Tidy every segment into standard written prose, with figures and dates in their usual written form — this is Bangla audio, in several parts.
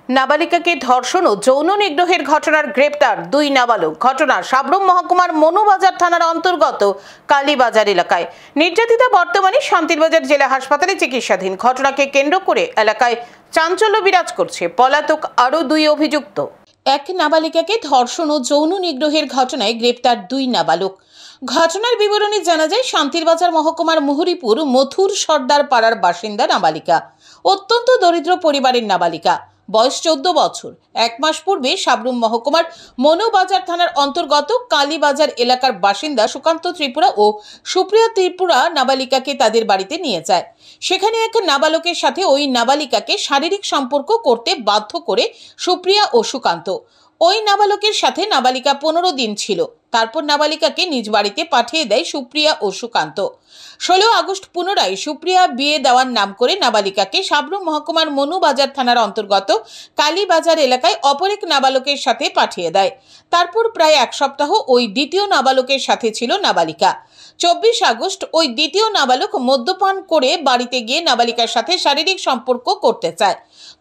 নাবালিকাকে ধর্ষণ ও যৌন নিগ্রহের ঘটনার গ্রেপ্তার দুই নাবালক। ঘটনা সাবরুম মহকুমার মনুবাজার থানার অন্তর্গত কালীবাজার এলাকায়। নির্যাতিতা বর্তমানে শান্তিরবাজার জেলা হাসপাতালে চিকিৎসাধীন। ঘটনাকে কেন্দ্র করে এলাকায় চাঞ্চল্য বিরাজ করছে। পলাতক আরও দুই অভিযুক্ত। এক নাবালিকাকে ধর্ষণ ও যৌন নিগ্রহের ঘটনায় গ্রেপ্তার দুই নাবালক। ঘটনার বিবরণী জানা যায়, শান্তিরবাজার মহকুমার মুহুরীপুর মথুর সর্দার পাড়ার বাসিন্দা নাবালিকা। অত্যন্ত দরিদ্র পরিবারের নাবালিকা, বয়স 14 বছর। এক মাস পূর্বে সাবরুম মহকুমার মনুবাজার থানার অন্তর্গত কালীবাজার এলাকার বাসিন্দা সুকান্ত ত্রিপুরা ও সুপ্রিয়া ত্রিপুরা নাবালিকাকে তাদের বাড়িতে নিয়ে যায়। সেখানে এক নাবালকের সাথে ওই নাবালিকাকে শারীরিক সম্পর্ক করতে বাধ্য করে সুপ্রিয়া ও সুকান্ত। ওই নাবালকের সাথে নাবালিকা 15 দিন ছিল। তারপর নাবালিকাকে নিজ বাড়িতে পাঠিয়ে দেয় সুপ্রিয়া ও সুকান্ত। 16 আগস্ট পুনরায় সুপ্রিয়া বিয়ে দেওয়ার নাম করে নাবালিকাকে সাবরুম মহকুমার মনুবাজার থানার অন্তর্গত কালীবাজার এলাকায় অপর এক নাবালকের সাথে পাঠিয়ে দেয়। তারপর প্রায় এক সপ্তাহ ওই দ্বিতীয় নাবালকের সাথে ছিল নাবালিকা। 24 আগস্ট ওই দ্বিতীয় নাবালক মদ্যপান করে বাড়িতে গিয়ে নাবালিকার সাথে শারীরিক সম্পর্ক করতে চায়।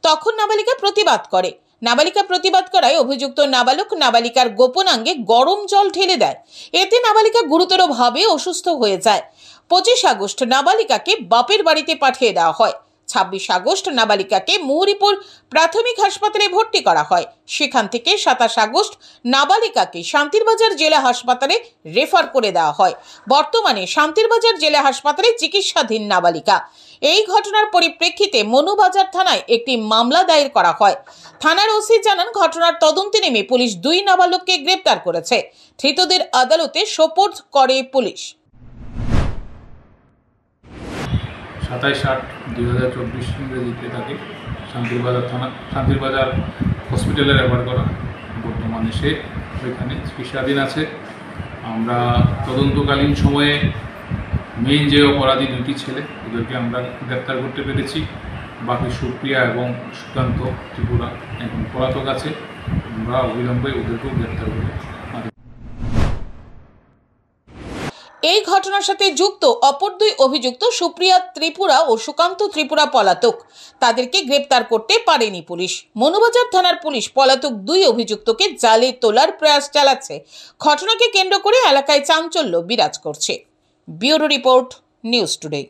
তখন নাবালিকা প্রতিবাদ করে। নাবালিকা প্রতিবাদ করায় অভিযুক্ত নাবালক নাবালিকার গোপনাঙ্গে গরম জল ঢেলে দেয়। এতে নাবালিকা গুরুতরভাবে অসুস্থ হয়ে যায়। 25 আগস্ট নাবালিকাকে বাপের বাড়িতে পাঠিয়ে দেওয়া হয়। 26 আগস্ট নাবালিকাকে মুহুরীপুর প্রাথমিক হাসপাতালে ভর্তি করা হয়। সেখান থেকে 27 আগস্ট নাবালিকাকে শান্তিরবাজার জেলা হাসপাতালে রেফার করে দেওয়া হয়। বর্তমানে শান্তিরবাজার জেলা হাসপাতালে চিকিৎসাধীন নাবালিকা। এই ঘটনার পরিপ্রেক্ষিতে মনুবাজার থানায় একটি মামলা দায়ের করা হয়। থানার ওসি জানান, ঘটনার তদন্তে নেমে পুলিশ দুই নাবালককে গ্রেপ্তার করেছে। ধৃতদের আদালতে সোপর্দ করে পুলিশ। 27/8/2024 ইংরেজিতে তাকে শান্তিরবাজার থানা শান্তিরবাজার হসপিটালে রেফার করা। বর্তমানে সে ওইখানে চিকিৎসাধীন আছে। আমরা তদন্তকালীন সময়ে মেইন যে অপরাধী দুটি ছেলে, ওদেরকে আমরা গ্রেপ্তার করতে পেরেছি। বাকি সুপ্রিয়া এবং সুকান্ত ত্রিপুরা এখন পলাতক আছে। আমরা অবিলম্বে ওদেরকেও গ্রেপ্তার করি। এই ঘটনার সাথে যুক্ত অপর দুই অভিযুক্ত সুপ্রিয়া ত্রিপুরা ও সুকান্ত ত্রিপুরা পলাতক। তাদেরকে গ্রেপ্তার করতে পারেনি পুলিশ। মনুবাজার থানার পুলিশ পলাতক দুই অভিযুক্তকে জালে তোলার প্রয়াস চালাচ্ছে। ঘটনাকে কেন্দ্র করে এলাকায় চাঞ্চল্য বিরাজ করছে। Bureau report, news today.